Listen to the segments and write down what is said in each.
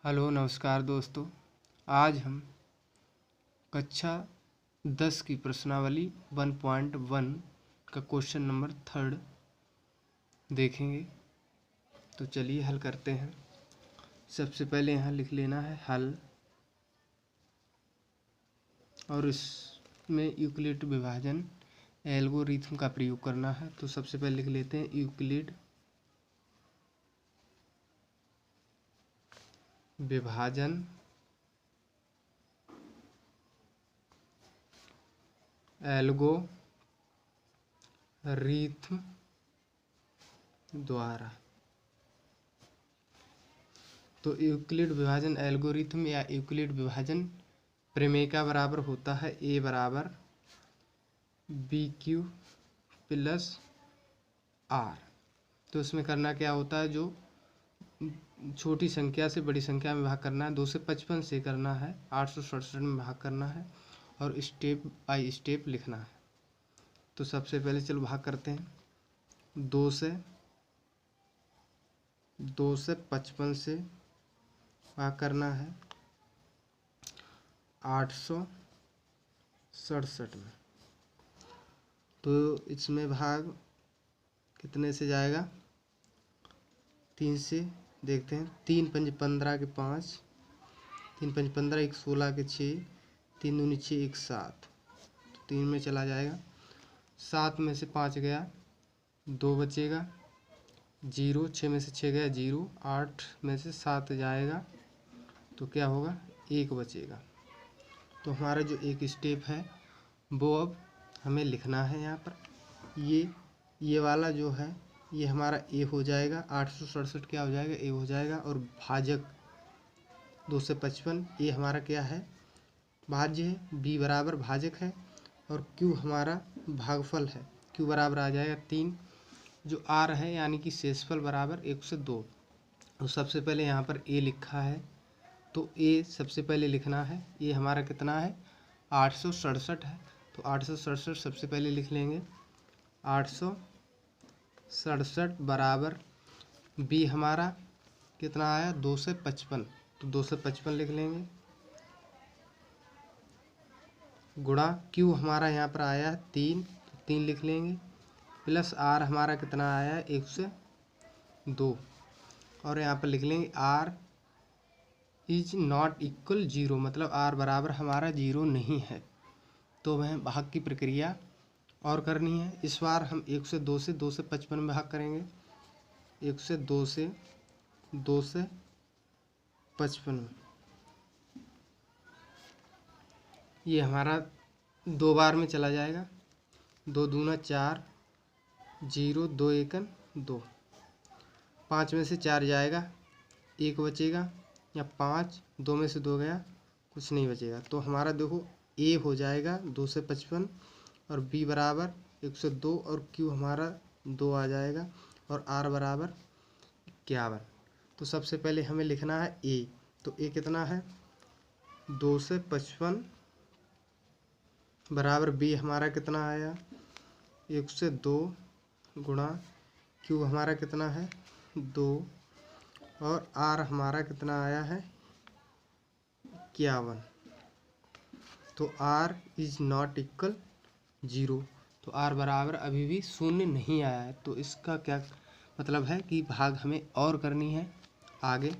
Hello नमस्कार दोस्तों। आज हम कक्षा 10 की प्रश्नावली 1.1 का क्वेश्चन नंबर 3 देखेंगे। तो चलिए हल करते हैं। सबसे पहले यहाँ लिख लेना है हल, और इसमें यूक्लिड विभाजन एल्गोरिथम का प्रयोग करना है। तो सबसे पहले लिख लेते हैं यूक्लिड विभाजन एल्गोरिथम द्वारा। तो यूक्लिड विभाजन एल्गोरिथम या यूक्लिड विभाजन प्रमेय का बराबर होता है ए बराबर बी क्यू प्लस आर। तो इसमें करना क्या होता है, जो छोटी संख्या से बड़ी संख्या में भाग करना है। 2 से 55 से करना है, 867 में भाग करना है और स्टेप बाय स्टेप लिखना है। तो सबसे पहले चलो भाग करते हैं। 2 से 55 से भाग करना है 867 में। तो इसमें भाग कितने से जाएगा, 3 से देखते हैं। 3 पंज 15 के 5, 3 पंज 15, 1 16 के 6, 3 दूनी 6, 1 7। तो 3 में चला जाएगा। 7 में से 5 गया, 2 बचेगा, 0। 6 में से 6 गया, 0। 8 में से 7 जाएगा तो क्या होगा, 1 बचेगा। तो हमारा जो एक स्टेप है वो अब हमें लिखना है यहाँ पर। ये वाला जो है ये हमारा ए हो जाएगा। 867 क्या हो जाएगा, ए हो जाएगा। और भाजक 2 से 55, ए हमारा क्या है, भाज्य है। बी बराबर भाजक है और क्यू हमारा भागफल है। क्यू बराबर आ जाएगा 3। जो आर है यानी कि शेषफल बराबर 1 से 2। तो सबसे पहले यहाँ पर ए लिखा है तो ए सबसे पहले लिखना है। ये हमारा कितना है, 867 है। तो 867 सबसे पहले लिख लेंगे। 867 बराबर बी हमारा कितना आया, 2 से 55। तो 2 से 55 लिख लेंगे, गुणा क्यू हमारा यहाँ पर आया है 3, तो 3 लिख लेंगे, प्लस आर हमारा कितना आया है, 1 से 2। और यहाँ पर लिख लेंगे आर इज नॉट इक्वल 0, मतलब आर बराबर हमारा 0 नहीं है। तो वह भाग की प्रक्रिया और करनी है। इस बार हम 1 से 2 से 55 में भाग करेंगे। 1 से 2 से 55 में ये हमारा 2 बार में चला जाएगा। 2 दूना 4, 0, 2 एकन 2। 5 में से 4 जाएगा, 1 बचेगा, या 5, 2 में से 2 गया, कुछ नहीं बचेगा। तो हमारा देखो ए हो जाएगा 2 से 55 और बी बराबर 1 से 2 और क्यू हमारा 2 आ जाएगा और आर बराबर 51। तो सबसे पहले हमें लिखना है ए। तो ए कितना है, 2 से 55 बराबर बी हमारा कितना आया, 1 से 2 गुणा क्यू हमारा कितना है, 2, और आर हमारा कितना आया है, 51। तो आर इज नॉट इक्वल 0। तो आर बराबर अभी भी 0 नहीं आया है। तो इसका क्या मतलब है कि भाग हमें और करनी है आगे।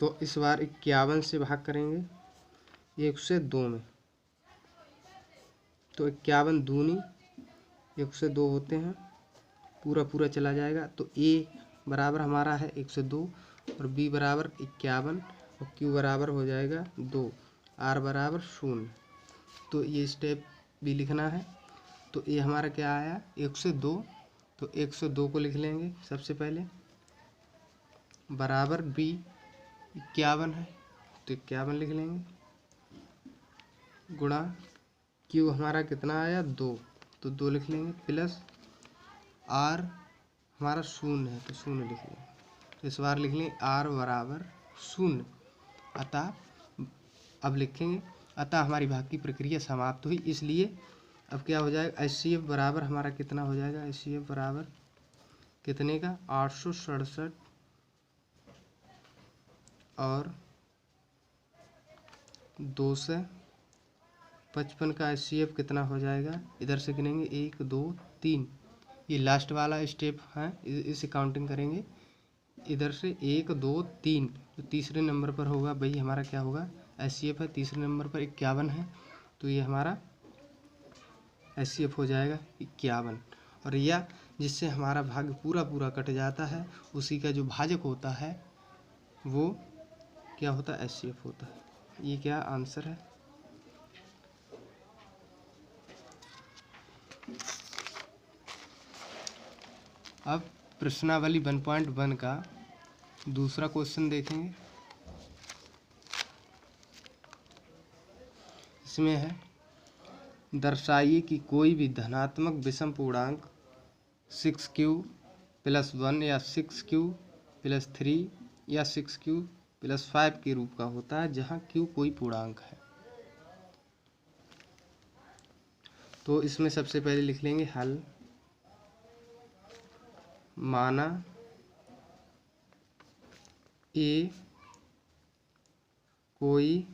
तो इस बार 51 से भाग करेंगे 1 से 2 में। तो 51 दूनी 1 से 2 होते हैं, पूरा पूरा चला जाएगा। तो ए बराबर हमारा है 1 से 2 और बी बराबर 51 और क्यू बराबर हो जाएगा 2, आर बराबर 0। तो ये स्टेप भी लिखना है। तो ये हमारा क्या आया, 1 से 2। तो 1 से 2 को लिख लेंगे सबसे पहले, बराबर बी 51 है तो 51 लिख लेंगे, गुणा क्यू हमारा कितना आया, 2, तो 2 लिख लेंगे, प्लस आर हमारा 0 है तो 0 लिख लेंगे। तो इस बार लिख लेंगे आर बराबर 0। अतः अब लिखेंगे, अतः हमारी भाग की प्रक्रिया समाप्त हुई। इसलिए अब क्या हो जाएगा, HCF बराबर हमारा कितना हो जाएगा, HCF बराबर कितने का, 867 और 255 का HCF कितना हो जाएगा, इधर से गिनेंगे 1 2 3, ये लास्ट वाला स्टेप है, इसे काउंटिंग करेंगे इधर से 1 2 3, तो तीसरे नंबर पर होगा भाई हमारा क्या होगा HCF है, तीसरे नंबर पर 51 है, तो ये हमारा HCF हो जाएगा 51। और या जिससे हमारा भाग पूरा पूरा कट जाता है उसी का जो भाजक होता है वो क्या होता है HCF होता है। ये क्या आंसर है। अब प्रश्नावली 1.1 का दूसरा क्वेश्चन देखेंगे। इसमें है दर्शाइए कि कोई भी धनात्मक विषम पूर्णांक 6q + 1 या 6q + 3 या 6q + 5 के रूप का होता है जहाँ q कोई पूर्णांक है। तो इसमें सबसे पहले लिख लेंगे हल। माना ए कोई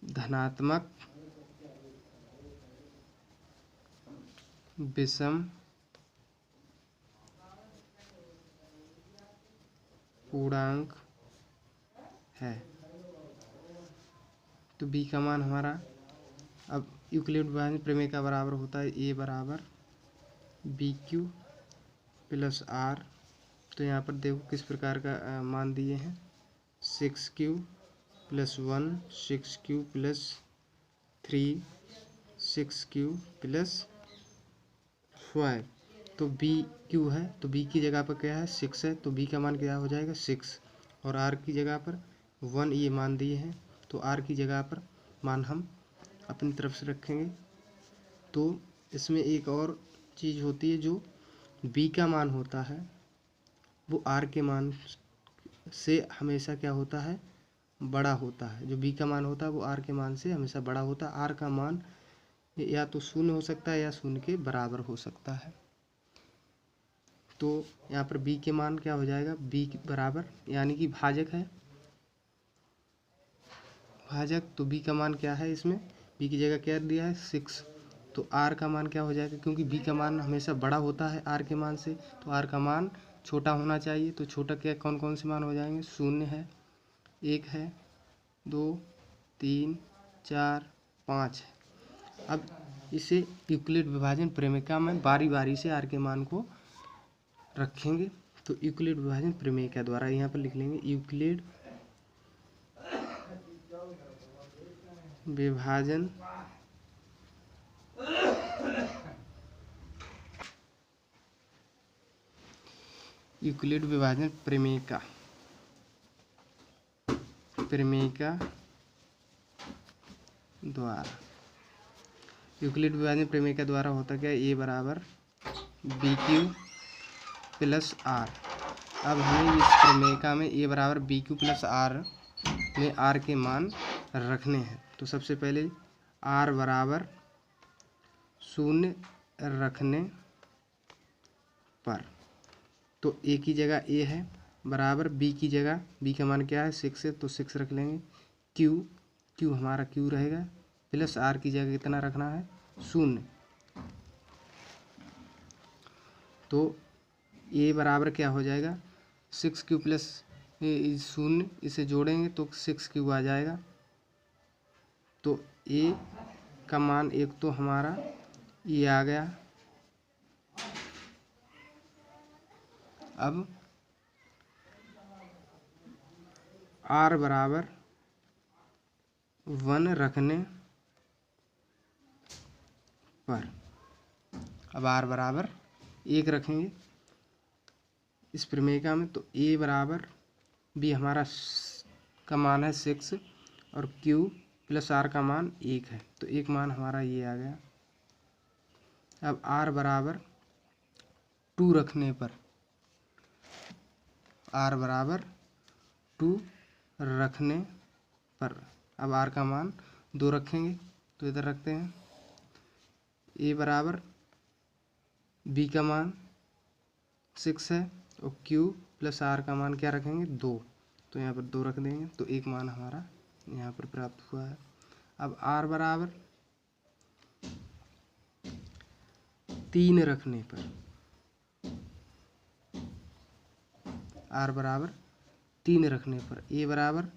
धनात्मक विषम पूर्णांक है, तो b का मान हमारा अब यूक्लिड विभाजन प्रमेय का बराबर होता है a बराबर BQ + R। तो यहाँ पर देखो किस प्रकार का मान दिए हैं 6q + 1 6q + 3 6q + 5। तो BQ है तो b की जगह पर क्या है 6 है, तो b का मान क्या हो जाएगा 6, और r की जगह पर 1 ये मान दिए हैं, तो r की जगह पर मान हम अपनी तरफ से रखेंगे। तो इसमें एक और चीज़ होती है जो b का मान होता है वो r के मान से हमेशा क्या होता है बड़ा होता है। जो b का मान होता है वो r के मान से हमेशा बड़ा होता है। r का मान या तो 0 हो सकता है या 0 के बराबर हो सकता है। तो यहाँ पर b के मान क्या हो जाएगा b के बराबर यानी कि भाजक है, भाजक। तो b का मान क्या है, इसमें b की जगह क्या दिया है 6, तो r का मान क्या हो जाएगा, क्योंकि b का मान हमेशा बड़ा होता है r के मान से, तो r का मान छोटा होना चाहिए। तो छोटा क्या कौन कौन से मान हो जाएंगे 0 है, 1 है, 2 3 4 5 है। अब इसे यूक्लिड विभाजन प्रमेय में बारी बारी से r के मान को रखेंगे। तो यूक्लिड विभाजन प्रमेय के द्वारा यहाँ पर लिख लेंगे यूक्लिड विभाजन प्रमेय का द्वारा यूक्लिड विभाजन प्रमेय के द्वारा होता क्या a बराबर BQ + R। अब हमें इस प्रमेय में a बराबर BQ + R में r के मान रखने हैं। तो सबसे पहले r बराबर 0 रखने पर तो a की जगह a है बराबर b की जगह b का मान क्या है 6 है, तो 6 रख लेंगे। q हमारा q रहेगा प्लस r की जगह कितना रखना है 0। तो a बराबर क्या हो जाएगा 6q + 0, इसे जोड़ेंगे तो 6q आ जाएगा। तो a का मान एक तो हमारा ये आ गया। अब r बराबर 1 रखने पर, अब r बराबर 1 रखेंगे इस प्रमेय में, तो a बराबर b हमारा का मान है 6 और q + r का मान 1 है, तो एक मान हमारा ये आ गया। अब r बराबर 2 रखने पर, r बराबर 2 रखने पर, अब r का मान 2 रखेंगे तो इधर रखते हैं ए बराबर बी का मान 6 है और क्यू प्लस आर का मान क्या रखेंगे 2, तो यहाँ पर 2 रख देंगे, तो एक मान हमारा यहाँ पर प्राप्त हुआ है। अब आर बराबर 3 रखने पर, आर बराबर 3 रखने पर ए बराबर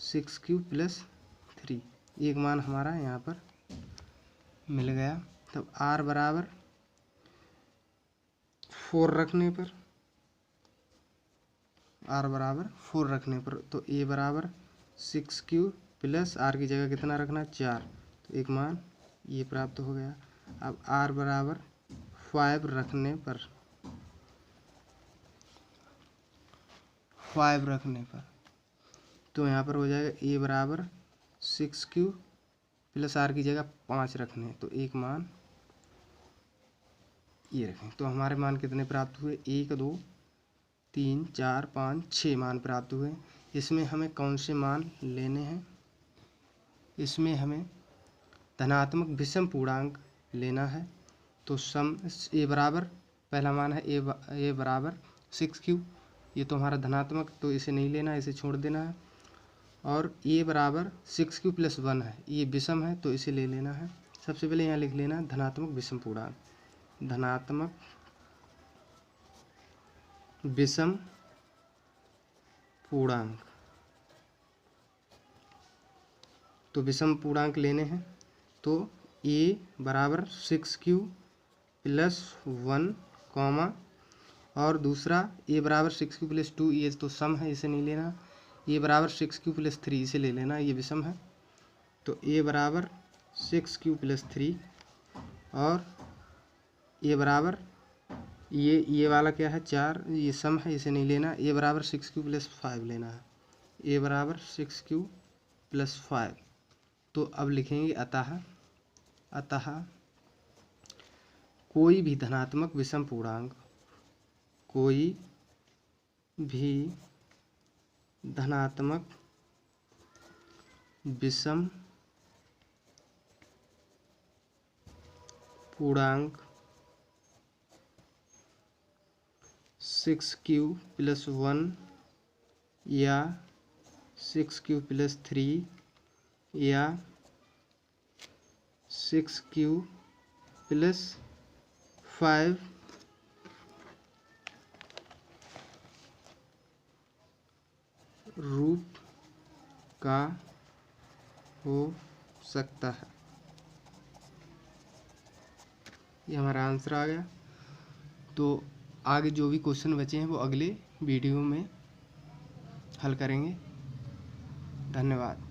6Q + 3, एक मान हमारा यहाँ पर मिल गया। तब आर बराबर 4 रखने पर, आर बराबर 4 रखने पर तो ए बराबर 6Q + आर की जगह कितना रखना 4, तो एक मान ये प्राप्त हो गया। अब आर बराबर 5 रखने पर, 5 रखने पर तो यहाँ पर हो जाएगा ए बराबर 6Q + आर की जगह 5 रखने, तो एक मान ये रखें। तो हमारे मान कितने प्राप्त हुए, 1 2 3 4 5 6 मान प्राप्त हुए। इसमें हमें कौन से मान लेने हैं, इसमें हमें धनात्मक विषम पूर्णांक लेना है। तो सम ए बराबर पहला मान है ए बराबर 6Q, ये तो हमारा धनात्मक, तो इसे नहीं लेना, इसे छोड़ देना है। और ए बराबर 6Q + 1 है, ये विषम है तो इसे ले लेना है। सबसे पहले यहाँ लिख लेना धनात्मक विषम पूर्णांक, धनात्मक विषम पूर्णांक। तो विषम पूर्णांक लेने हैं तो ए बराबर 6Q + 1 कॉमा और दूसरा ए बराबर 6Q + 2, ये तो सम है इसे नहीं लेना। ए बराबर 6Q + 3 इसे ले लेना, ये विषम है। तो ए बराबर 6Q + 3 और ए बराबर ये वाला क्या है 4, ये सम है इसे नहीं लेना। ए बराबर 6Q + 5 लेना है, ए बराबर 6Q + 5। तो अब लिखेंगे अतः कोई भी धनात्मक विषम पूर्णांक, कोई भी धनात्मक विषम पूर्णांक 6Q + 1 या 6Q + 3 या 6Q + 5 रूप का हो सकता है। ये हमारा आंसर आ गया। तो आगे जो भी क्वेश्चन बचे हैं वो अगले वीडियो में हल करेंगे। धन्यवाद।